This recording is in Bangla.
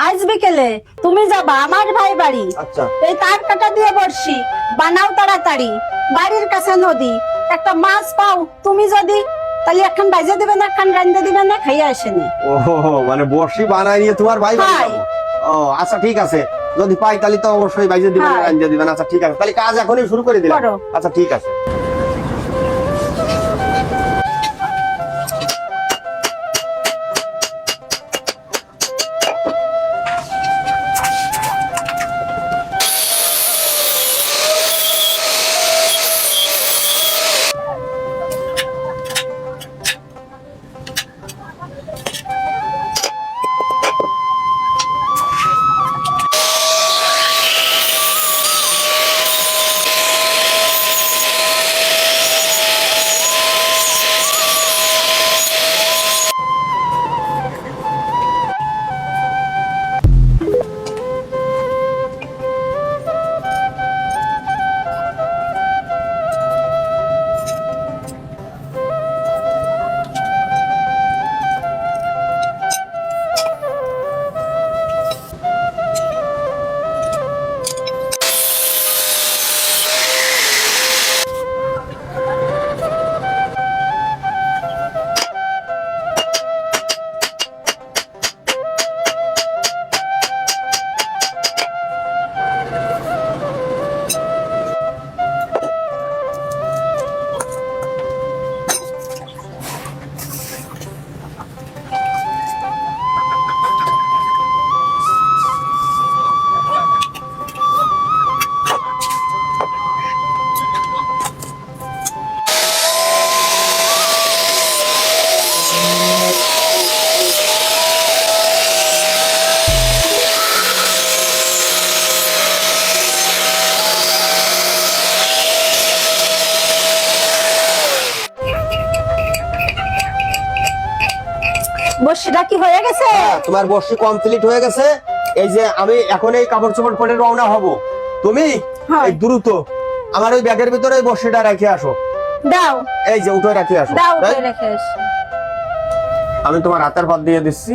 আজ বিকেলে তুমি যাবা আমার ভাই বাড়ি। আচ্ছা। এই তার কাটা দিয়ে বর্ষি বানাও তাড়াতাড়ি, বাড়ির কাছে নদী, একটা মাছ পাও তুমি যদি, তাহলে একখান বাজে দিবে না, একখান রান্দা দিবে না, খাইয়া আসেনি। ও মানে বর্ষি বানাই নিয়ে তোমার ভাই বাড়ি ভাই। যাবো? ও আচ্ছা ঠিক আছে, যদি পাই তাহলে তো অবশ্যই বাইজে দিবেন, হ্যাঁ। রাঞ্জে দিবেন। আচ্ছা ঠিক আছে, তাহলে কাজ এখনই শুরু করে দিলাম। করো। আচ্ছা ঠিক আছে। বর্ষিটা কি হয়ে গেছে? হ্যাঁ, তোমার বর্ষি কমপ্লিট হয়ে গেছে। এই যে আমি এখন এই কাপড় চোপড় পরে রওনা হব, তুমি হ্যাঁ। এই দ্রুত আমার ওই ব্যাগের ভিতরে এই বর্ষিটা রেখে আসো। দাও এই যে উঠে রেখে আসো। দাও, তাই? রেখে এসো। আমি তোমার হাতের পথ দিয়ে দিচ্ছি।